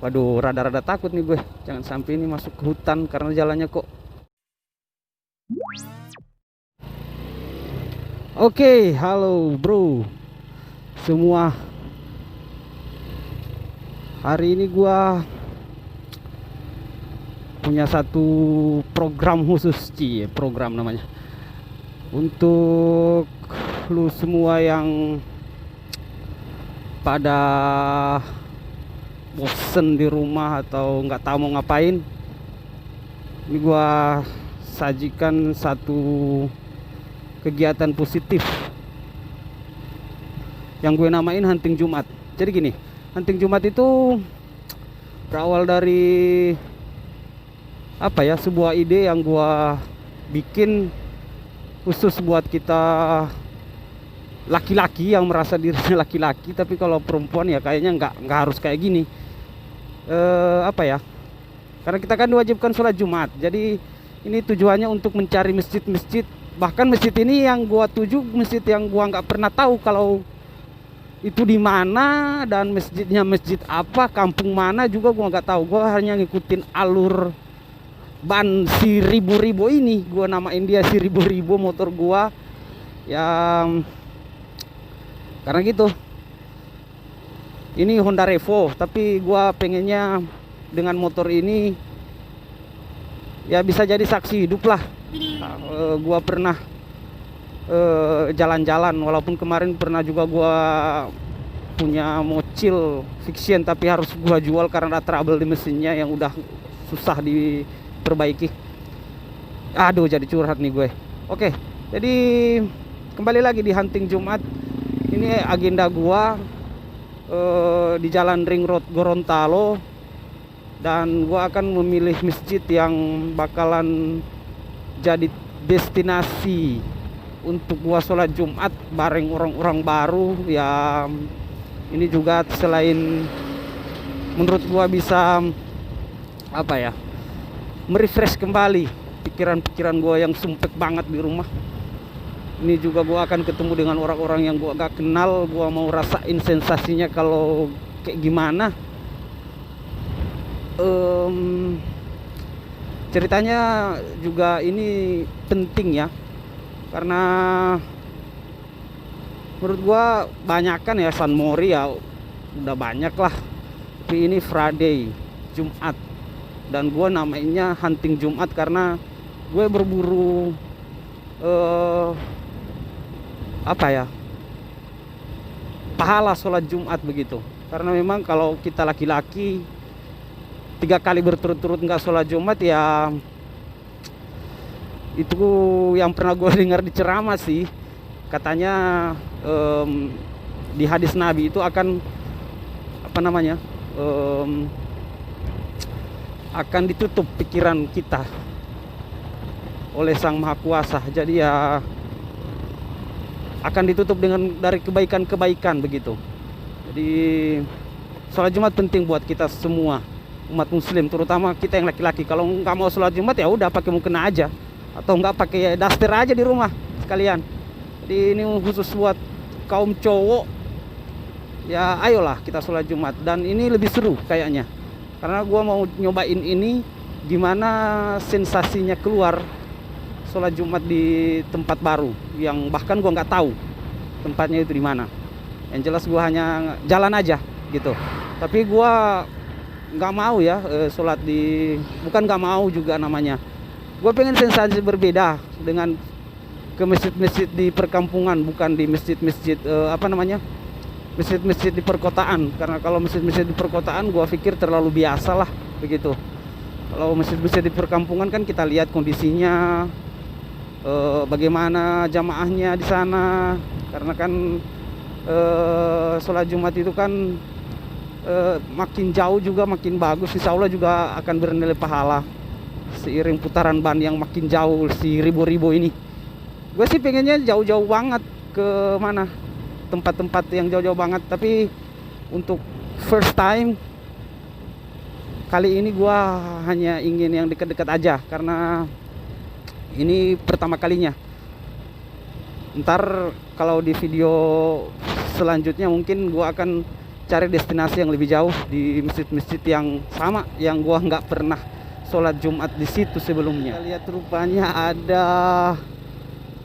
Waduh, rada-rada takut nih gue. Jangan sampai ini masuk ke hutan karena jalannya kok. Oke, halo bro. Semua. Hari ini gua punya satu program khusus, program namanya. Untuk lu semua yang pada bosen di rumah atau nggak tahu mau ngapain, ini gua sajikan satu kegiatan positif yang gue namain Hunting Jumat. Jadi gini, Hunting Jumat itu berawal dari apa ya, sebuah ide yang gua bikin khusus buat kita laki-laki yang merasa dirinya laki-laki, tapi kalau perempuan ya kayaknya nggak harus kayak gini. Apa ya, karena kita kan diwajibkan sholat Jumat, jadi ini tujuannya untuk mencari masjid-masjid. Bahkan masjid ini yang gua tuju, masjid yang gua nggak pernah tahu kalau itu di mana dan masjidnya masjid apa, kampung mana juga gua nggak tahu. Gua hanya ngikutin alur ban si ribu-ribu ini, gua namain dia si ribu-ribu motor gua yang karena gitu. Ini Honda Revo, tapi gua pengennya dengan motor ini ya bisa jadi saksi hidup lah. Gua pernah jalan-jalan, walaupun kemarin pernah juga gua punya mobil fiction, tapi harus gua jual karena ada trouble di mesinnya yang udah susah diperbaiki. Aduh, jadi curhat nih gue. Oke, jadi kembali lagi di Hunting Jumat. Ini agenda gua di Jalan Ring Road Gorontalo, dan gua akan memilih masjid yang bakalan jadi destinasi untuk gua sholat Jumat bareng orang-orang baru ya. Ini juga selain menurut gua bisa apa ya, merefresh kembali pikiran-pikiran gua yang sumpek banget di rumah. Ini juga gua akan ketemu dengan orang-orang yang gua gak kenal. Gua mau rasain sensasinya kalau kayak gimana. Ceritanya juga ini penting ya, karena menurut gua banyakan ya San Mori ya udah banyak lah, tapi ini Friday, Jumat, dan gua namanya Hunting Jumat karena gue berburu apa ya, pahala sholat Jumat begitu. Karena memang kalau kita laki-laki 3 kali berturut-turut nggak sholat Jumat ya, itu yang pernah gue dengar di ceramah sih, katanya di hadis Nabi itu akan apa namanya, akan ditutup pikiran kita oleh Sang Maha Kuasa. Jadi ya akan ditutup dengan dari kebaikan-kebaikan begitu. Jadi sholat Jumat penting buat kita semua umat muslim, terutama kita yang laki-laki. Kalau nggak mau sholat Jumat ya udah pakai mukena aja, atau nggak pakai daster aja di rumah sekalian. Jadi ini khusus buat kaum cowok ya, ayolah kita sholat Jumat. Dan ini lebih seru kayaknya, karena gua mau nyobain ini gimana sensasinya keluar sholat Jumat di tempat baru yang bahkan gua nggak tahu tempatnya itu di mana. Yang jelas gua hanya jalan aja gitu. Tapi gua nggak mau ya sholat di, bukan nggak mau juga namanya, gue pengen sensasi berbeda dengan ke masjid-masjid di perkampungan, bukan di masjid-masjid apa namanya, masjid-masjid di perkotaan. Karena kalau masjid-masjid di perkotaan gue pikir terlalu biasa lah begitu. Kalau masjid-masjid di perkampungan kan kita lihat kondisinya, bagaimana jamaahnya di sana. Karena kan sholat Jumat itu kan makin jauh juga makin bagus, insya Allah juga akan bernilai pahala seiring putaran ban yang makin jauh si ribu-ribu ini. Gue sih pengennya jauh-jauh banget ke mana, tempat-tempat yang jauh-jauh banget. Tapi untuk first time kali ini gue hanya ingin yang dekat-dekat aja, karena ini pertama kalinya. Ntar kalau di video selanjutnya mungkin gue akan cari destinasi yang lebih jauh di masjid-masjid yang sama yang gua nggak pernah sholat Jumat di situ sebelumnya. Kita lihat rupanya ada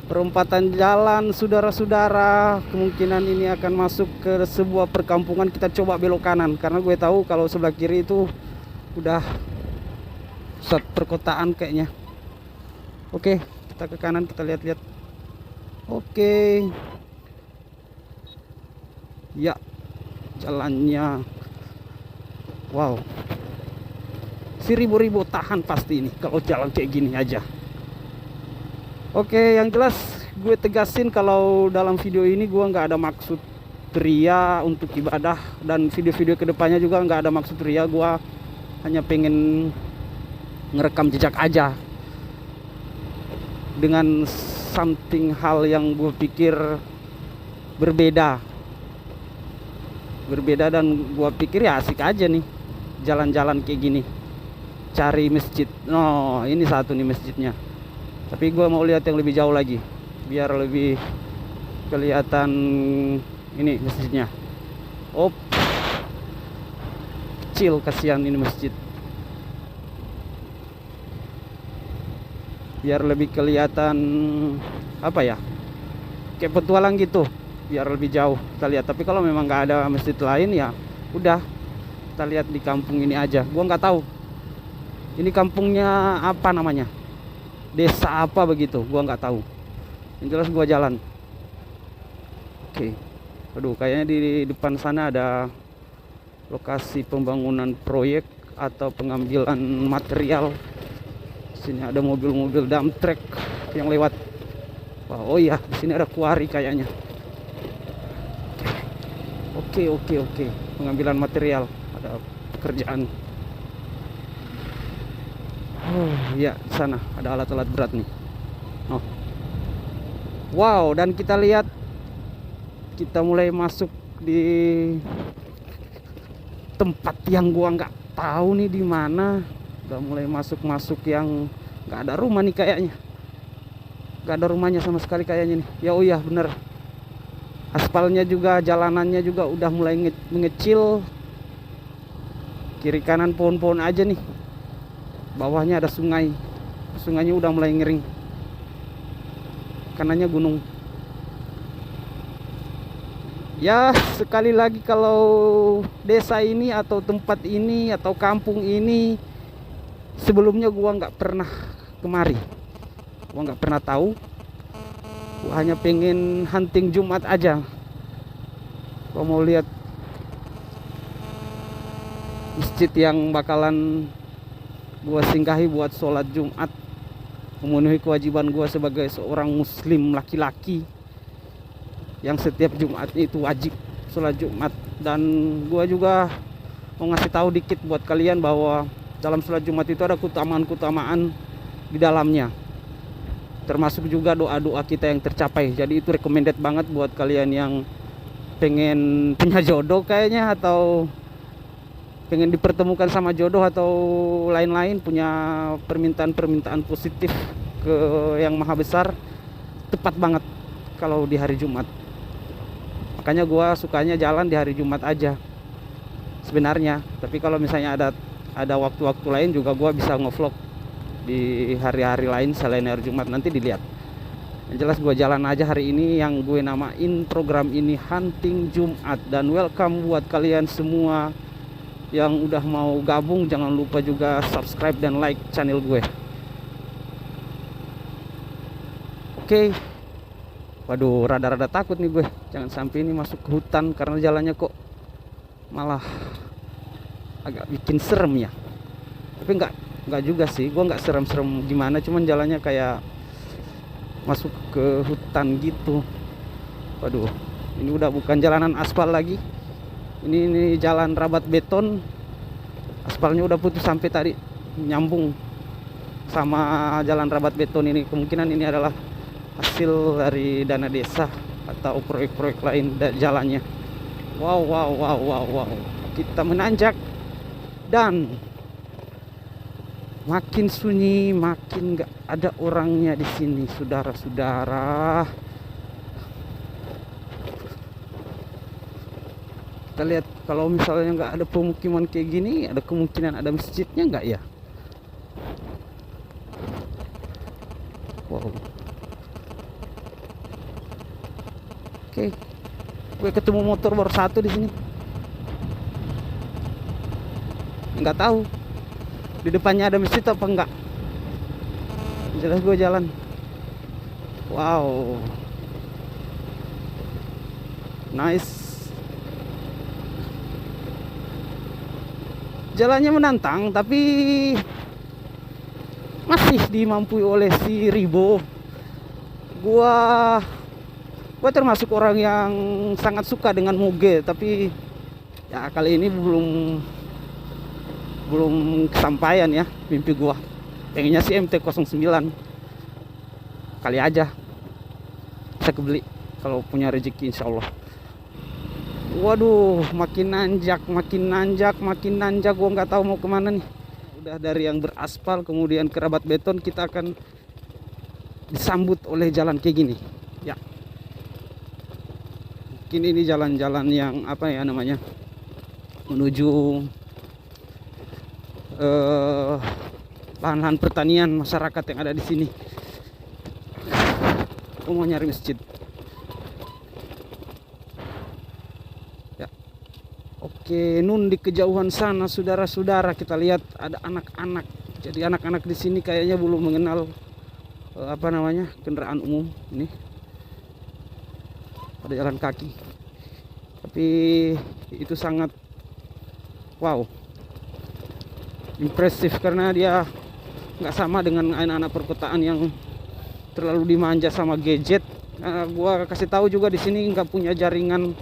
perempatan jalan, saudara-saudara. Kemungkinan ini akan masuk ke sebuah perkampungan. Kita coba belok kanan karena gue tahu kalau sebelah kiri itu udah pusat perkotaan kayaknya. Oke, kita ke kanan, kita lihat-lihat. Oke. Ya, jalannya. Wow. Si ribu-ribu tahan pasti ini kalau jalan kayak gini aja. Oke, yang jelas gue tegasin kalau dalam video ini gue nggak ada maksud ria untuk ibadah, dan video-video kedepannya juga nggak ada maksud ria. Gue hanya pengen ngerekam jejak aja dengan something hal yang gue pikir berbeda dan gue pikir ya asik aja nih jalan-jalan kayak gini, cari masjid. No, ini satu nih masjidnya, tapi gue mau lihat yang lebih jauh lagi biar lebih kelihatan ini masjidnya. Oh, kecil, kasihan ini masjid. Biar lebih kelihatan apa ya, kayak petualang gitu, biar lebih jauh kita lihat. Tapi kalau memang nggak ada masjid lain ya udah, kita lihat di kampung ini aja. Gua nggak tahu ini kampungnya apa namanya, desa apa begitu, gua nggak tahu. Yang jelas gua jalan. Oke. Aduh, kayaknya di depan sana ada lokasi pembangunan proyek atau pengambilan material. Sini ada mobil-mobil dump truck yang lewat. Wah, oh iya, di sini ada kuari kayaknya. Oke. Pengambilan material, ada pekerjaan. Oh iya, di sana ada alat-alat berat nih. Oh. Wow, dan kita lihat kita mulai masuk di tempat yang gua nggak tahu nih di mana. Udah mulai masuk yang nggak ada rumah nih kayaknya, nggak ada rumahnya sama sekali kayaknya nih. Ya, oh iya bener, aspalnya juga, jalanannya juga udah mulai mengecil. Kiri kanan pohon-pohon aja nih, bawahnya ada sungai, sungainya udah mulai ngering, kanannya gunung. Ya, sekali lagi kalau desa ini atau tempat ini atau kampung ini sebelumnya gua nggak pernah kemari, gua nggak pernah tahu. Gua hanya pengen hunting Jumat aja. Gua mau lihat masjid yang bakalan gua singgahi buat sholat Jumat, memenuhi kewajiban gua sebagai seorang muslim laki-laki yang setiap Jumat itu wajib sholat Jumat. Dan gua juga mau ngasih tahu dikit buat kalian bahwa dalam sholat Jumat itu ada keutamaan-keutamaan di dalamnya, termasuk juga doa-doa kita yang tercapai. Jadi itu recommended banget buat kalian yang pengen punya jodoh kayaknya, atau pengen dipertemukan sama jodoh, atau lain-lain, punya permintaan-permintaan positif ke yang maha besar. Tepat banget kalau di hari Jumat. Makanya gua sukanya jalan di hari Jumat aja sebenarnya. Tapi kalau misalnya ada waktu-waktu lain juga gua bisa ngevlog di hari-hari lain selain hari Jumat, nanti dilihat. Yang jelas gua jalan aja hari ini, yang gue namain program ini Hunting Jumat. Dan welcome buat kalian semua yang udah mau gabung. Jangan lupa juga subscribe dan like channel gue. Oke. Waduh, rada-rada takut nih gue, jangan sampai ini masuk ke hutan karena jalannya kok malah agak bikin serem ya. Tapi enggak juga sih, gua nggak serem-serem gimana, cuman jalannya kayak masuk ke hutan gitu. Waduh, ini udah bukan jalanan aspal lagi, ini jalan rabat beton. Aspalnya udah putus sampai tadi nyambung sama jalan rabat beton ini. Kemungkinan ini adalah hasil dari dana desa atau proyek-proyek lain jalannya. Wow, kita menanjak dan makin sunyi, makin gak ada orangnya di sini, saudara-saudara. Kita lihat Kalau misalnya nggak ada pemukiman kayak gini, ada kemungkinan ada masjidnya nggak ya? Wow. Oke, gue ketemu motor baru satu di sini. Nggak tahu di depannya ada masjid apa enggak. Jelas gue jalan. Wow, nice. Jalannya menantang, tapi masih dimampui oleh si Ribo. Gua termasuk orang yang sangat suka dengan moge, tapi ya kali ini belum kesampaian ya mimpi gua. Pengennya sih MT-09. Kali aja bisa kebeli kalau punya rezeki, insya Allah. Waduh, makin nanjak. Gua nggak tahu mau kemana nih. Udah dari yang beraspal kemudian kerabat beton, kita akan disambut oleh jalan kayak gini ya. Mungkin ini jalan-jalan yang apa ya namanya, menuju lahan-lahan pertanian masyarakat yang ada di sini. Aku mau nyari masjid ya. Oke, nun di kejauhan sana saudara-saudara, kita lihat ada anak-anak. Jadi anak-anak di sini kayaknya belum mengenal apa namanya, kendaraan umum. Ini ada jalan kaki, tapi itu sangat wow, impresif karena dia nggak sama dengan anak-anak perkotaan yang terlalu dimanja sama gadget. Gua kasih tahu juga di sini nggak punya jaringan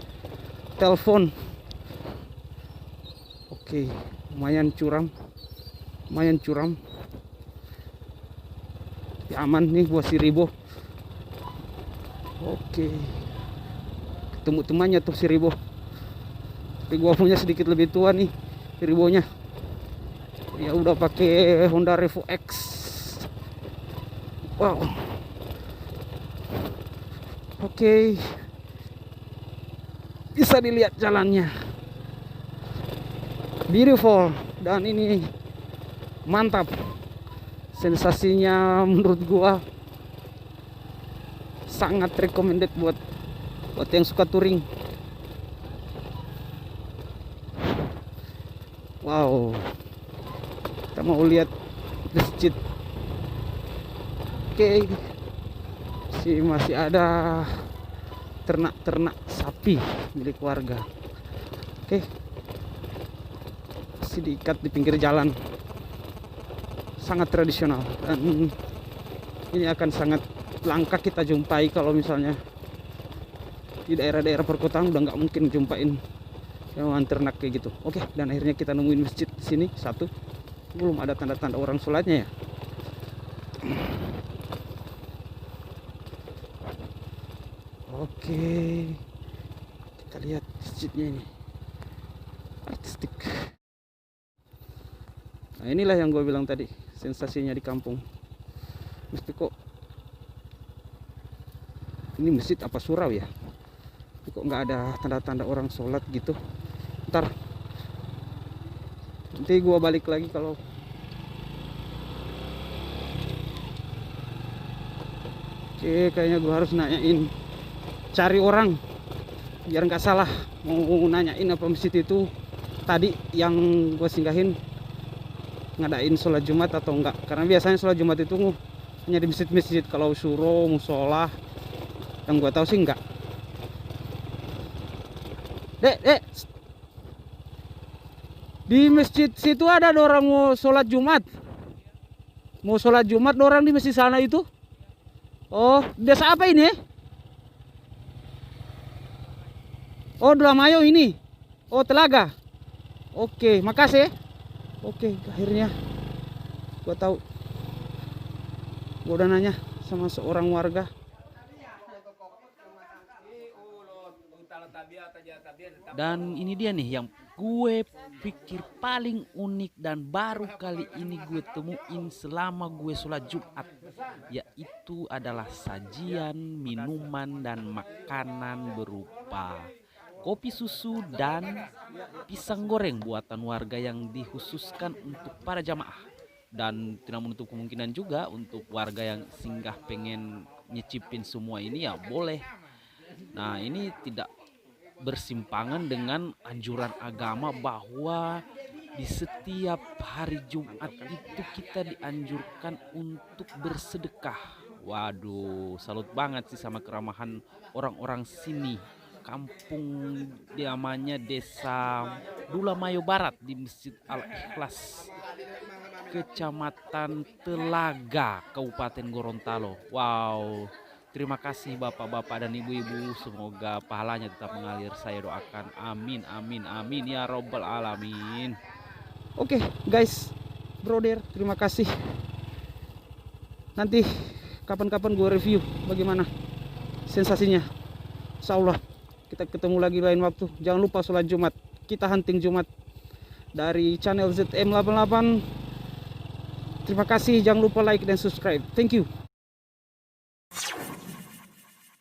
telepon. Oke, lumayan curam. Ya, aman nih buat si Ribo. Oke, ketemu temannya tuh si Ribo. Tapi gua punya sedikit lebih tua nih si Ribonya. Ya udah pakai Honda Revo X. Wow. Oke, bisa dilihat jalannya, beautiful, dan ini mantap. Sensasinya menurut gua sangat recommended buat yang suka touring. Wow, kita mau lihat masjid. Oke, masih ada ternak sapi milik warga. Oke, masih diikat di pinggir jalan, sangat tradisional, dan ini akan sangat langka kita jumpai kalau misalnya di daerah-daerah perkotaan. Udah nggak mungkin jumpain hewan ternak kayak gitu. Oke, dan akhirnya kita nemuin masjid di sini satu. Belum ada tanda-tanda orang sholatnya ya. Oke, kita lihat masjidnya ini, artistik. Nah, inilah yang gue bilang tadi, sensasinya di kampung. Mesti kok ini masjid apa surau ya? Kok nggak ada tanda-tanda orang sholat gitu. Ntar nanti gue balik lagi kalau oke, kayaknya gue harus nanyain, cari orang biar nggak salah mau nanyain apa masjid itu tadi yang gue singgahin ngadain sholat Jumat atau enggak. Karena biasanya sholat Jumat itu hanya di masjid-masjid, kalau suro, musola, yang gue tahu sih enggak. Dek, di masjid situ ada orang mau sholat Jumat. Mau sholat Jumat orang di masjid sana itu. Oh, desa apa ini? Oh, Dramayo ini. Oh, Telaga. Oke, makasih. Oke, akhirnya gua tahu. Gua udah nanya sama seorang warga. Dan ini dia nih yang gue pikir paling unik dan baru kali ini gue temuin selama gue sholat Jumat, yaitu adalah sajian minuman dan makanan berupa kopi susu, dan pisang goreng buatan warga yang dikhususkan untuk para jamaah. Dan tidak menutup kemungkinan juga untuk warga yang singgah pengen nyicipin semua ini ya boleh. Nah, ini tidak bersimpangan dengan anjuran agama bahwa di setiap hari Jumat itu kita dianjurkan untuk bersedekah. Waduh, salut banget sih sama keramahan orang-orang sini. Kampung namanya Desa Dulamayo Barat di Masjid Al-Ikhlas, Kecamatan Telaga, Kabupaten Gorontalo. Wow, terima kasih bapak-bapak dan ibu-ibu. Semoga pahalanya tetap mengalir. Saya doakan. Amin, amin, amin ya robbal alamin. Oke, guys, brother, terima kasih. Nanti kapan-kapan gue review bagaimana sensasinya. Insya Allah kita ketemu lagi lain waktu. Jangan lupa sholat Jumat. Kita hunting Jumat dari channel ZM88. Terima kasih. Jangan lupa like dan subscribe. Thank you.